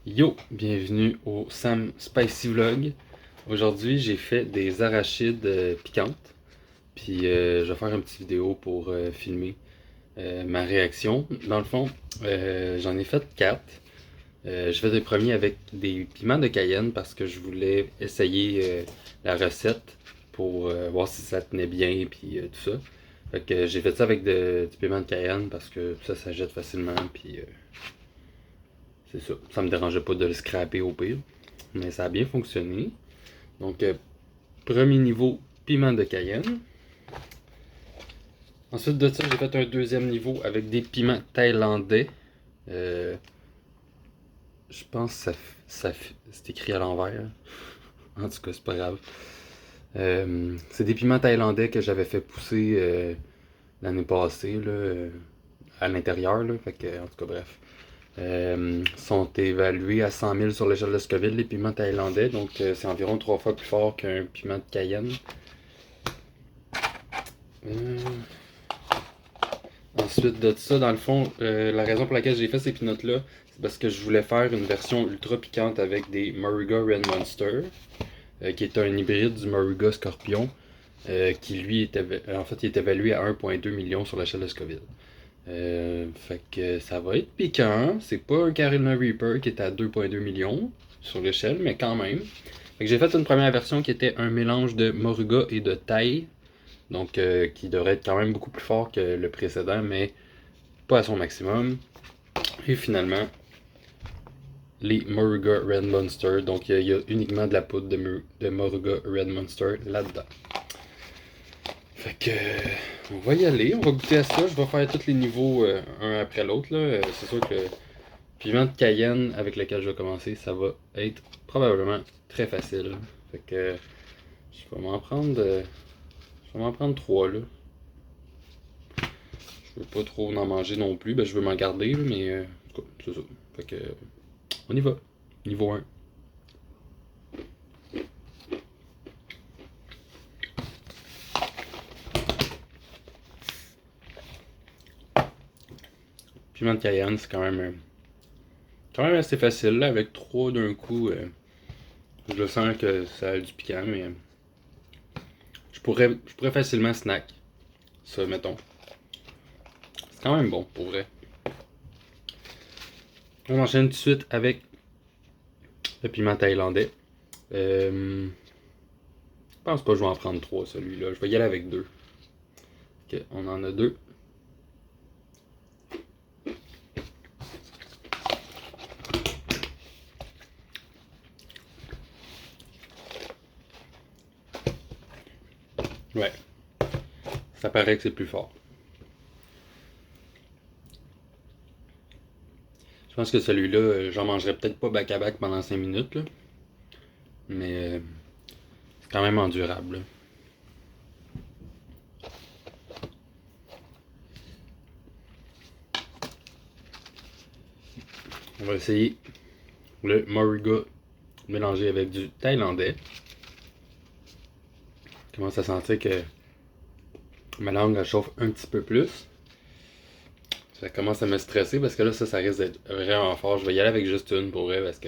Yo, bienvenue au Sam Spicy Vlog. Aujourd'hui, j'ai fait des arachides piquantes. Puis je vais faire une petite vidéo pour filmer ma réaction. Dans le fond, j'en ai fait 4. Je fais des premiers avec des piments de Cayenne parce que je voulais essayer la recette pour voir si ça tenait bien puis tout ça. Fait que j'ai fait ça avec du piment de Cayenne parce que ça jette facilement puis c'est ça. Ça me dérangeait pas de le scraper au pire. Mais ça a bien fonctionné. Donc, premier niveau, piment de Cayenne. Ensuite de ça, j'ai fait un deuxième niveau avec des piments thaïlandais. Euh, je pense que c'est écrit à l'envers. En tout cas, c'est pas grave. C'est des piments thaïlandais que j'avais fait pousser l'année passée là, à l'intérieur. Là. Fait que, en tout cas, bref. Sont évalués à 100 000 sur l'échelle de Scoville, les piments thaïlandais. Donc, c'est environ 3 fois plus fort qu'un piment de Cayenne. Ensuite de ça, dans le fond, la raison pour laquelle j'ai fait ces peanuts-là, c'est parce que je voulais faire une version ultra piquante avec des Moruga Red Monster, qui est un hybride du Moruga Scorpion, qui lui en fait, il est évalué à 1,2 million sur l'échelle de Scoville. Fait que ça va être piquant. C'est pas un Carolina Reaper qui est à 2,2 millions sur l'échelle, mais quand même. Fait que j'ai fait une première version qui était un mélange de Moruga et de Thaï. Donc, qui devrait être quand même beaucoup plus fort que le précédent, mais pas à son maximum. Et finalement, les Moruga Red Monster. Donc, il y a uniquement de la poudre de Moruga Red Monster là-dedans. Fait que, on va y aller, on va goûter à ça. Je vais faire tous les niveaux un après l'autre. C'est sûr que le piment de Cayenne avec lequel je vais commencer, ça va être probablement très facile. Fait que, je vais m'en prendre 3 là. Je veux pas trop en manger non plus, ben je veux m'en garder, mais en tout cas, c'est ça. Fait que, on y va. Niveau 1. Piment de Cayenne, c'est quand même assez facile, là, avec 3 d'un coup. Je le sens que ça a du piquant, mais je pourrais facilement snack. Ça, mettons. C'est quand même bon, pour vrai. On enchaîne tout de suite avec le piment thaïlandais. Je pense pas que je vais en prendre 3 celui-là. Je vais y aller avec 2. Ok, on en a 2. Ouais. Ça paraît que c'est plus fort. Je pense que celui-là, j'en mangerai peut-être pas back à back pendant 5 minutes, là. Mais c'est quand même endurable, là. On va essayer le Moruga mélangé avec du thaïlandais. Je commence à sentir que ma langue elle chauffe un petit peu plus. Ça commence à me stresser parce que là, ça risque d'être vraiment fort. Je vais y aller avec juste une pour vrai parce que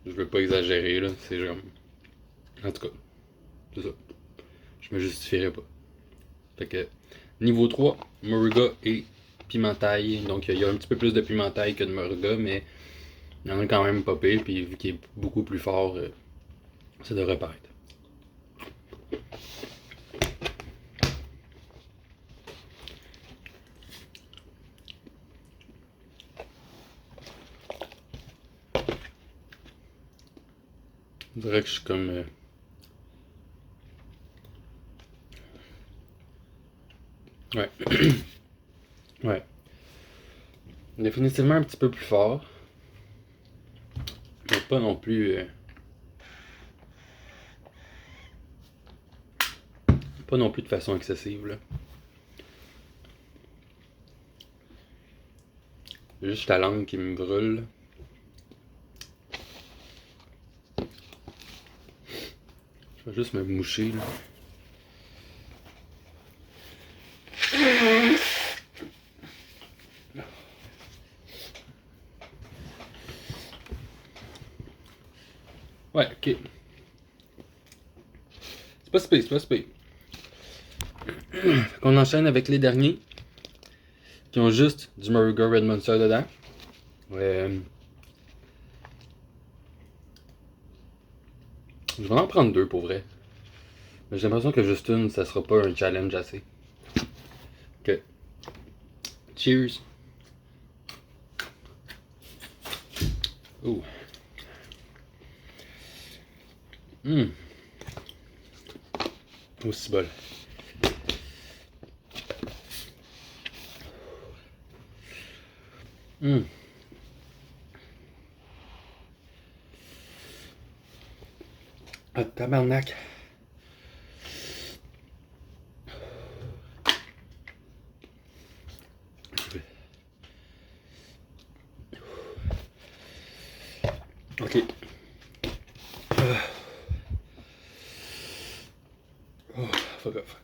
je veux pas exagérer, là. C'est genre. En tout cas, c'est ça. Je me justifierai pas. Fait que, niveau 3, Moruga et pimentaille. Donc, il y a un petit peu plus de pimentaille que de Moruga, mais il y en a quand même pas pire. Puis, vu qu'il est beaucoup plus fort, ça devrait paraître. Je dirais que je suis comme. Ouais. Ouais. Définitivement un petit peu plus fort. Mais pas non plus. Pas non plus de façon excessive, là. Juste la langue qui me brûle. Je vais juste me moucher, là. Ouais, ok. C'est pas si pire, c'est pas si pire. Fait qu'on enchaîne avec les derniers qui ont juste du Marigot Red Monster dedans. Je vais en prendre deux pour vrai. Mais j'ai l'impression que juste une, ça sera pas un challenge assez. Ok. Cheers. Ouh. Hum. Aussi bol. Hum. Ah, tabarnak. Ok. Oh, fuck off.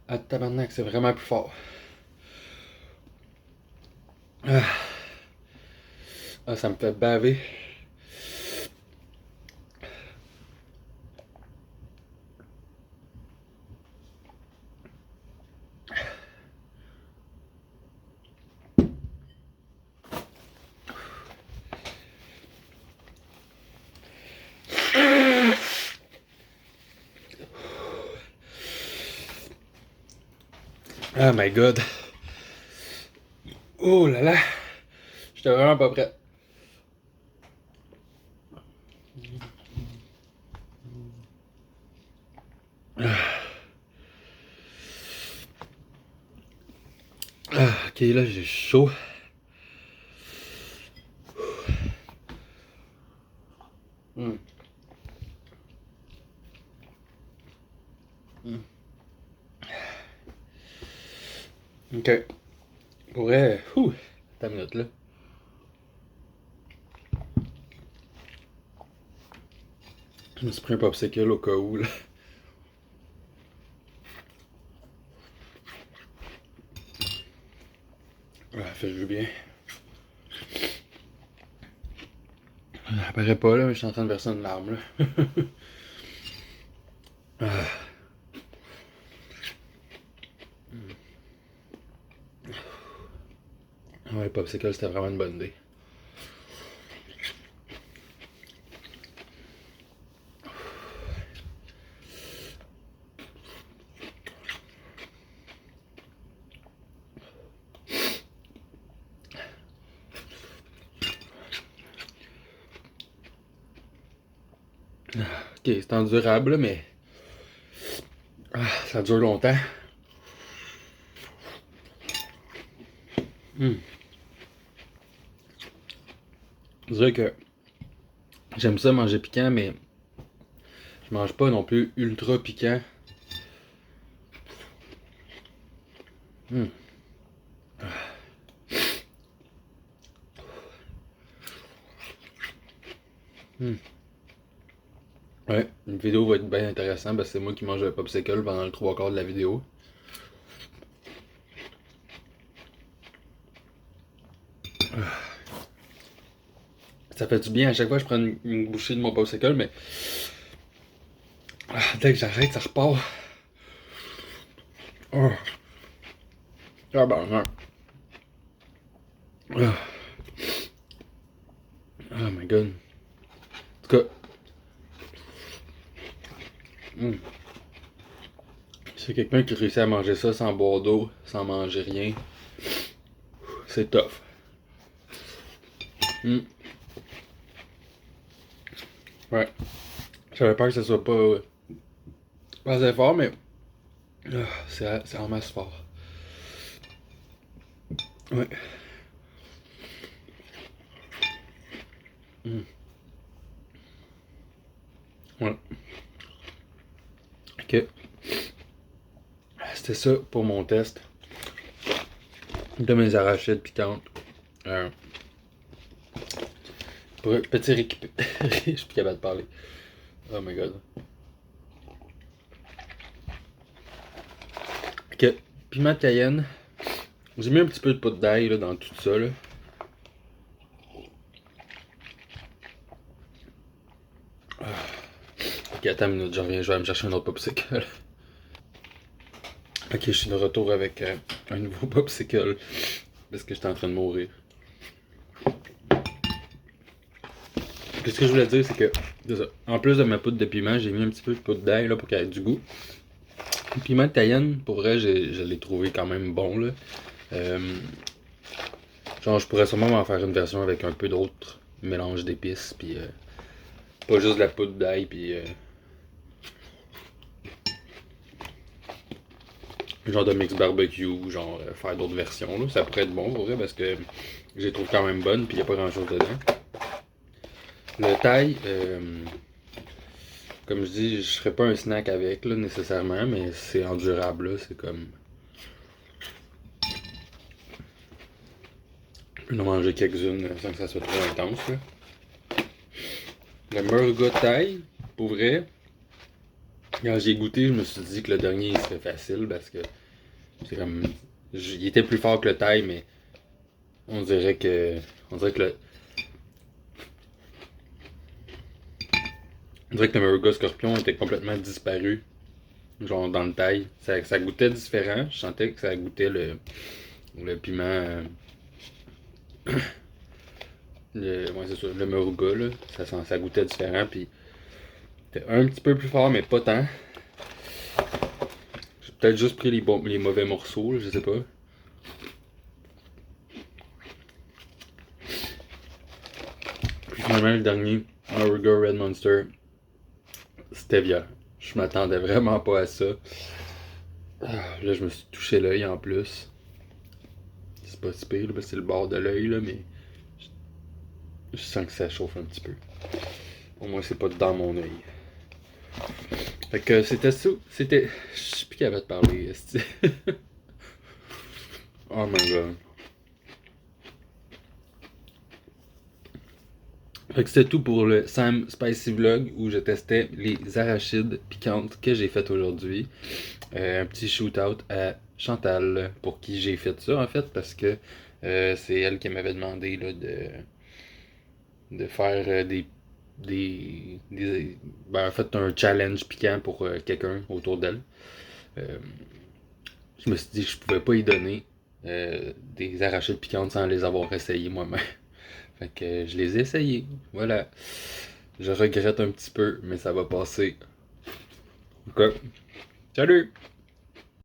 Ah, tabarnak, c'est vraiment plus fort. Ah, ça me fait baver. Oh my god. Oh là là. J'étais vraiment pas prêt. Ah, ok, là j'ai chaud. Mm. Mm. Ok. Pour vrai, ta minute là. Je me suis pris un popsicle au cas où là. Ah, fait du bien. Ça apparaît pas là, mais je suis en train de verser une larme là. Ah. Ouais, popsicle c'était vraiment une bonne idée. Ok, c'est endurable là, mais ça dure longtemps. Mm. Je dirais que j'aime ça manger piquant, mais je mange pas non plus ultra piquant. Mm. Mm. Ouais, une vidéo va être bien intéressante parce que c'est moi qui mange un popsicle pendant le trois quarts de la vidéo. Ça fait du bien, à chaque fois je prends une bouchée de mon popsicle, mais dès que j'arrête, ça repart. Oh, ah ben, ouais. Ah, oh my god. En tout cas, c'est quelqu'un qui réussit à manger ça sans boire d'eau, sans manger rien. C'est tough. Mm. Ouais. J'avais peur que ça soit pas assez fort, mais c'est en masse fort. Ouais. Mm. Ouais. Ok. C'était ça pour mon test de mes arachides piquantes. Euh, petit récap. Je suis plus capable de parler. Oh my god. Ok. Piment de Cayenne. J'ai mis un petit peu de poudre d'ail là, dans tout ça. Là. Ok, attends une minute, j'en reviens, je vais aller me chercher un autre popsicle. Ok, je suis de retour avec un nouveau popsicle. Parce que j'étais en train de mourir. Puis ce que je voulais dire, c'est que, en plus de ma poudre de piment, j'ai mis un petit peu de poudre d'ail là, pour qu'il y ait du goût. Le piment de Cayenne, pour vrai, je l'ai trouvé quand même bon. Là. Euh, genre, je pourrais sûrement m'en faire une version avec un peu d'autres mélanges d'épices, puis pas juste de la poudre d'ail, puis genre de mix barbecue, genre faire d'autres versions. Là. Ça pourrait être bon pour vrai, parce que je les trouve quand même bonnes, puis il n'y a pas grand chose dedans. Le thaï, comme je dis, je ferais pas un snack avec là, nécessairement, mais c'est endurable. Là. C'est comme. Je peux en manger quelques-unes sans que ça soit trop intense. Là. Le Muruga Thai, pour vrai, quand j'ai goûté, je me suis dit que le dernier il serait facile parce que c'est comme. Il était plus fort que le Thai, mais on dirait que. On dirait que le. On dirait que le Muruga Scorpion était complètement disparu. Genre dans le Thai. Ça goûtait différent. Je sentais que ça goûtait le piment. Ouais, c'est ça, le Muruga, là. Ça goûtait différent. Puis c'était un petit peu plus fort, mais pas tant. J'ai peut-être juste pris les mauvais morceaux, là, je sais pas. Puis finalement, le dernier, Muruga Red Monster, c'était bien. Je m'attendais vraiment pas à ça. Là, je me suis touché l'œil en plus. C'est pas si pire, c'est le bord de l'œil, là, mais je sens que ça chauffe un petit peu. Au moins, c'est pas dans mon œil. Fait que c'était ça. C'était. Je sais plus qui avait te parler. Oh my god. Fait que c'était tout pour le Sam Spicy Vlog où je testais les arachides piquantes que j'ai faites aujourd'hui. Un petit shoot-out à Chantal pour qui j'ai fait ça en fait parce que c'est elle qui m'avait demandé là, de faire ben, en fait un challenge piquant pour quelqu'un autour d'elle. Euh, je me suis dit que je pouvais pas y donner des arachides piquantes sans les avoir essayés moi-même. Fait que je les ai essayés. Voilà. Je regrette un petit peu, mais ça va passer. Ok. Salut!